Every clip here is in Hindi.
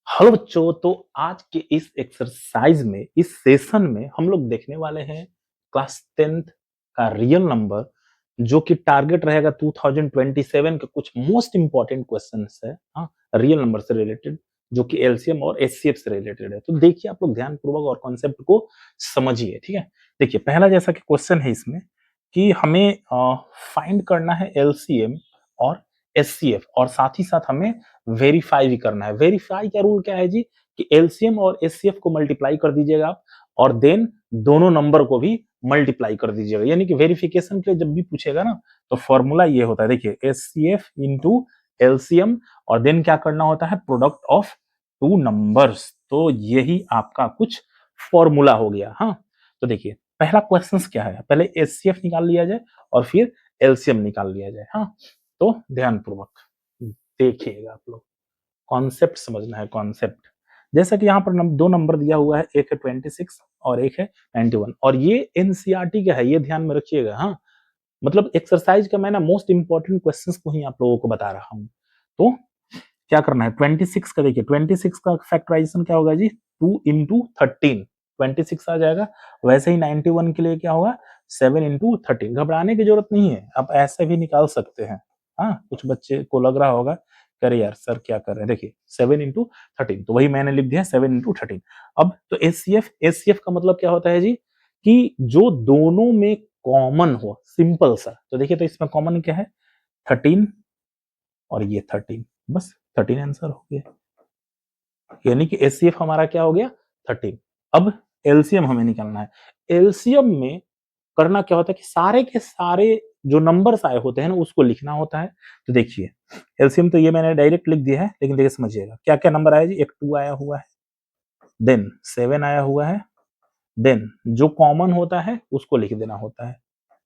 हेलो बच्चों, तो आज के इस एक्सरसाइज में, इस सेशन में हम लोग देखने वाले हैं क्लास 10th का रियल नंबर, जो कि टारगेट रहेगा 2027 के कुछ मोस्ट इंपॉर्टेंट क्वेश्चंस है। हाँ, रियल नंबर से रिलेटेड, जो कि एलसीएम और एचसीएफ से रिलेटेड है। तो देखिए, आप लोग ध्यान पूर्वक और कॉन्सेप्ट को समझिए। ठीक है, देखिए पहला जैसा कि क्वेश्चन है इसमें कि हमें फाइंड करना है एलसीएम और एचसीएफ, और साथ ही साथ हमें वेरीफाई भी करना है। वेरीफाई का रूल क्या है जी, कि एलसीएम और एचसीएफ को मल्टीप्लाई कर दीजिएगा आप, और देन दोनों नंबर को भी मल्टीप्लाई कर दीजिएगा। यानी कि वेरिफिकेशन के लिए जब भी पूछेगा ना, तो फॉर्मूला ये होता है, देखिए एचसीएफ इंटू एलसीएम, और देन क्या करना होता है, प्रोडक्ट ऑफ टू नंबर्स। तो यही आपका कुछ फॉर्मूला हो गया। हाँ, तो देखिए पहला क्वेश्चन क्या है, पहले एचसीएफ निकाल लिया जाए और फिर एलसीएम निकाल लिया जाए। हाँ, तो ध्यानपूर्वक देखिएगा, आप लोग कॉन्सेप्ट समझना है। कॉन्सेप्ट जैसा कि यहाँ पर दो नंबर दिया हुआ है, एक है 26 और एक है 91, और ये एनसीईआरटी का है, ये ध्यान में रखिएगा। हाँ, मतलब एक्सरसाइज का मैं ना मोस्ट इंपॉर्टेंट क्वेश्चंस को ही आप लोगों को बता रहा हूँ। तो क्या करना है, 26 का देखिए, 26 का फैक्टराइजेशन क्या होगा जी, 2 इंटू 13, 26 आ जाएगा। वैसे ही 91 के लिए क्या होगा, 7 इंटू 13। घबराने की जरूरत नहीं है, आप ऐसे भी निकाल सकते हैं। हाँ, कुछ बच्चे को लग रहा होगा, अरे यार सर क्या कर रहे हैं, देखिए 7 इंटू 13, तो वही मैंने लिख दिया 7 इंटू 13। अब तो एचसीएफ का मतलब क्या होता है जी, कि जो दोनों में कॉमन हो, सिंपल सा। तो देखिए, तो इसमें कॉमन क्या है, 13 और ये 13, बस 13 आंसर हो गया। यानी कि एचसीएफ हमारा क्या हो गया, 13। अब एलसीएम हमें निकालना है। एलसीएम में करना क्या होता है कि सारे के सारे जो नंबर्स आए होते हैं ना, उसको लिखना होता है। तो देखिए, एलसीएम तो ये मैंने डायरेक्ट लिख दिया है, लेकिन देखिए समझिएगा क्या क्या नंबर आया जी, एक 2 आया हुआ है, देन 7 आया हुआ है, देन जो कॉमन होता है उसको लिख देना होता है,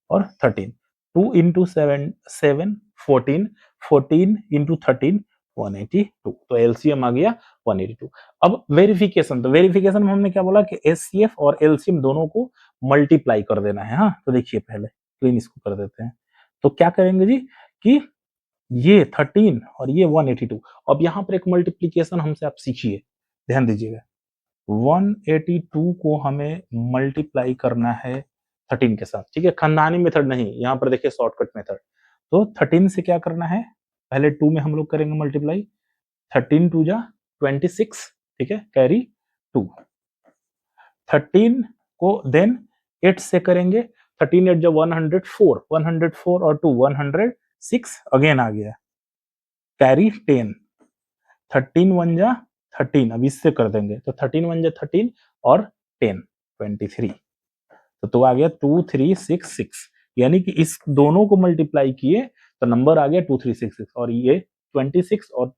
और 13। 2 इंटू 7 7, 14, 14 इंटू 13 182। तो एलसीएम आ गया 182। अब वेरिफिकेशन, तो वेरिफिकेशन में हमने क्या बोला कि एचसीएफ और एलसीएम दोनों को मल्टीप्लाई कर देना है। हाँ, तो देखिए पहले क्लीन इसको कर देते हैं। तो क्या करेंगे जी, कि ये 13 और ये 182। अब यहाँ पर एक मल्टीप्लीकेशन हमसे आप सीखिए, ध्यान दीजिएगा। 182 को हमें मल्टीप्लाई करना है 13 के साथ। ठीक है, खानदानी मेथड नहीं, यहाँ पर देखिए शॉर्टकट मेथड। तो 13 से क्या करना है, पहले 2 में हम लोग करेंगे मल्टीप्लाई, 13 टू जा 26। ठीक है, कैरी 2, 13 को देन 8 से करेंगे, 13 8 जो 104, 104 और 2 106, अगेन आ गया, कैरी 10, 13 1 जा 13, अब इससे कर देंगे, तो 13 1 जा 13 और 10 23। तो आ गया 2366। यानी कि इस दोनों को मल्टीप्लाई किए तो नंबर आ गया 2366, और ये 26 और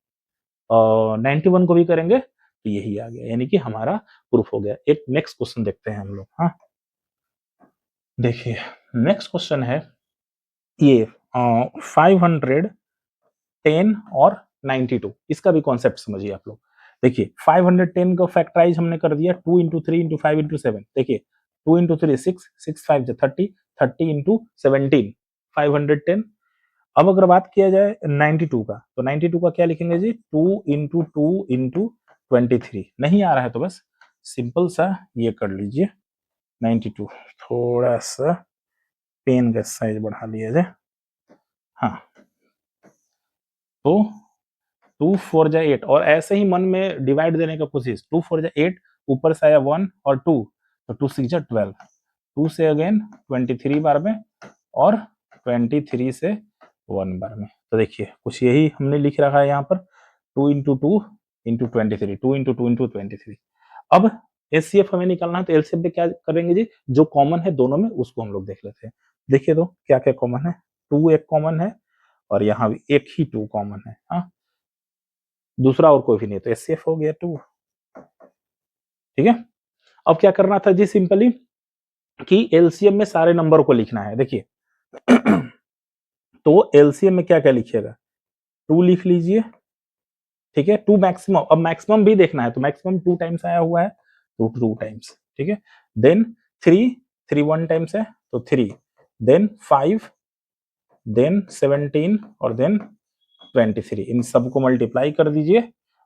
91 को भी करेंगे तो यही आ गया। यानी कि हमारा प्रूफ हो गया। एक नेक्स्ट क्वेश्चन देखते हैं हम लोग। हाँ, देखिए नेक्स्ट क्वेश्चन है ये 510 और 92। इसका भी कॉन्सेप्ट समझिए आप लोग। देखिए 510 का फैक्टराइज हमने कर दिया, 2 इंटू 3 इंटू 5 इंटू 7। देखिए 2 इंटू 3 6, 6 5 30, 30 इंटू 17 510। अब अगर बात किया जाए 92 का, तो 92 का क्या लिखेंगे जी, 2 इंटू 2 इंटू 23। नहीं आ रहा है तो बस सिंपल सा ये कर लीजिए 92। थोड़ा सा पेन का साइज बढ़ा लिया जाए। हाँ, तो 2 4 जा 8, और ऐसे ही मन में डिवाइड देने का कोशिश। 2 4 जा 8, ऊपर से आया 1 और 2, तो 2 6 जा 12, 2 से अगेन 23 बार में, और 23 से 1 बार में। तो देखिए कुछ यही हमने लिख रखा है यहाँ पर, 2 इंटू 2 इंटू 23, 2 इंटू 2 इंटू 23। अब एचसीएफ हमें निकालना है, तो एलसीएफ में क्या करेंगे जी, जो कॉमन है दोनों में उसको हम लोग देख लेते हैं। देखिए तो क्या क्या कॉमन है, 2 एक कॉमन है, और यहाँ भी एक ही 2 कॉमन है। हाँ, दूसरा और कोई भी नहीं, तो एचसीएफ हो गया 2। ठीक है, अब क्या करना था जी, सिंपली कि एलसीएम में सारे नंबर को लिखना है। देखिए तो एलसीएम में क्या क्या लिखिएगा, 2 लिख लीजिए। ठीक है, 2 मैक्सिमम, अब मैक्सिमम भी देखना है, तो मैक्सिमम 2 टाइम्स आया हुआ है, तो 2 टाइम्स। ठीक है, देन 3, 3 1 टाइम्स है तो 3, देन 5, देन 17, और देन 23। इन सबको मल्टीप्लाई कर दीजिए,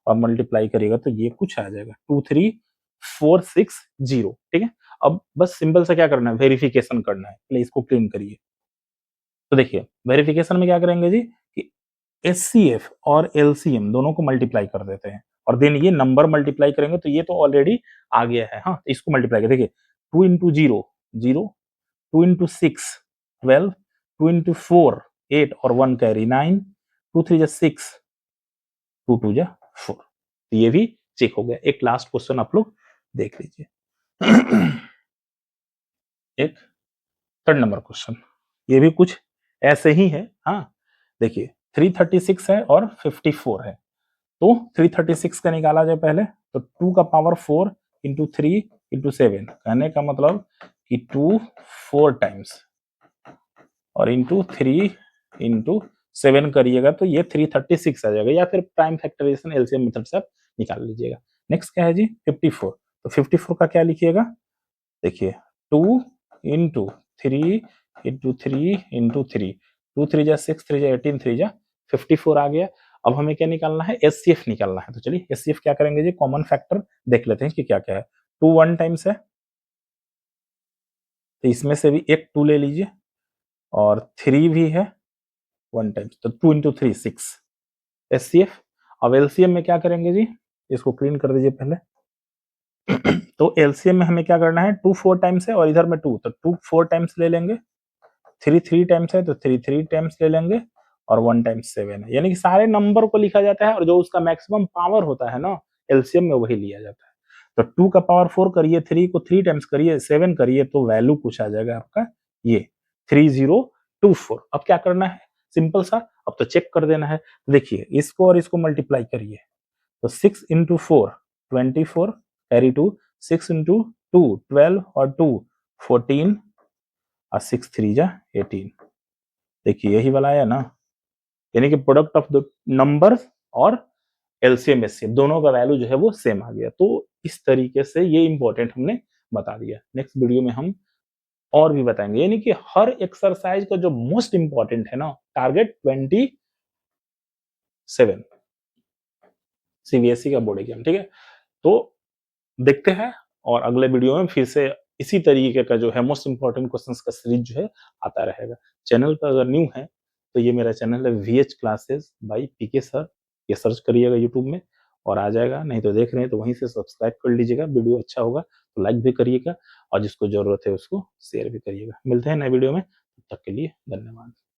और मल्टीप्लाई करिएगा तो ये कुछ आ जाएगा 23460। ठीक है, अब बस सिंपल सा क्या करना है, वेरिफिकेशन करना है। पहले इसको क्लीन करिए। तो देखिए वेरिफिकेशन में क्या करेंगे जी कि एचसीएफ और एलसीएम दोनों को मल्टीप्लाई कर देते हैं और देन ये नंबर मल्टीप्लाई करेंगे तो ये तो ऑलरेडी आ गया है। हाँ, इसको मल्टीप्लाई कर देखिए, 2 इंटू 0 0, 2 इंटू 6 12, 2 इंटू 4 8 और 1 कैरी 9, 2 3 जा 6, 2 2 जा 4। तो ये भी चेक हो गया। एक लास्ट क्वेश्चन आप लोग देख लीजिए। एक थर्ड नंबर क्वेश्चन, ये भी कुछ ऐसे ही है। हाँ देखिए 336 है और 54 है, तो 336 का निकाला जाए पहले, तो 2 का पावर 4 इंटू 3 इंटू 7, कहने का मतलब कि 2 4 टाइम्स और इंटू 3 इंटू 7 करिएगा तो ये 336 आ जाएगा, या फिर प्राइम फैक्टराइजेशन एलसीएम मेथड से आप निकाल लीजिएगा। नेक्स्ट क्या है जी 54, तो 54 का क्या लिखिएगा, देखिए 2 इंटू 3 इंटू 3 इंटू 3, 2 3 जा 6, 3 जा 18, 3 जा 54 आ गया। अब हमें क्या निकालना है, एचसीएफ निकालना है। तो चलिए एचसीएफ क्या करेंगे जी, कॉमन फैक्टर देख लेते हैं कि क्या क्या है। 2 1 टाइम्स है, तो इसमें से भी एक 2 ले लीजिए, और 3 भी है 1 टाइम्स, तो 2 इंटू 3 6 एचसीएफ। अब एलसीएम में क्या करेंगे जी, इसको क्लीन कर दीजिए पहले। तो एलसीएम में हमें क्या करना है, 2 4 टाइम्स है और इधर में 2, तो 2 4 टाइम्स ले लेंगे, 3 3 टाइम्स है तो 3 3 टाइम्स ले लेंगे, और 1 टाइम्स 7 है। यानी कि सारे नंबर को लिखा जाता है और जो उसका मैक्सिमम पावर होता है ना एलसीएम में वही लिया जाता है। तो 2 का पावर 4 करिए, 3 को 3 टाइम्स करिए, 7 करिए, तो वैल्यू कुछ आ जाएगा आपका ये 3024। अब क्या करना है, सिंपल सा, अब तो चेक कर देना है। देखिए इसको और इसको मल्टीप्लाई करिए, तो 6 इंटू 4 24 कैरी 2, 6 इंटू 2 12 और 2 14 और 6 3 जा 18। देखिए यही वाला आया ना, यानी कि प्रोडक्ट ऑफ द नंबर्स और एलसीएम एचसीएफ दोनों का वैल्यू जो है वो सेम आ गया। तो इस तरीके से ये इंपॉर्टेंट हमने बता दिया। नेक्स्ट वीडियो में हम और भी बताएंगे, यानी कि हर एक्सरसाइज का जो मोस्ट इंपॉर्टेंट है ना, टारगेट 27 सीबीएसई का बोर्ड एग्जाम। ठीक है, तो देखते हैं और अगले वीडियो में फिर से इसी तरीके का जो है मोस्ट इंपॉर्टेंट क्वेश्चंस का सीरीज जो है आता रहेगा। चैनल पर अगर न्यू है तो ये मेरा चैनल है VH classes by PK sir, ये सर्च करिएगा यूट्यूब में और आ जाएगा, नहीं तो देख रहे हैं तो वहीं से सब्सक्राइब कर लीजिएगा। वीडियो अच्छा होगा तो लाइक भी करिएगा और जिसको जरूरत है उसको शेयर भी करिएगा। मिलते हैं नए वीडियो में, तब तक के लिए धन्यवाद।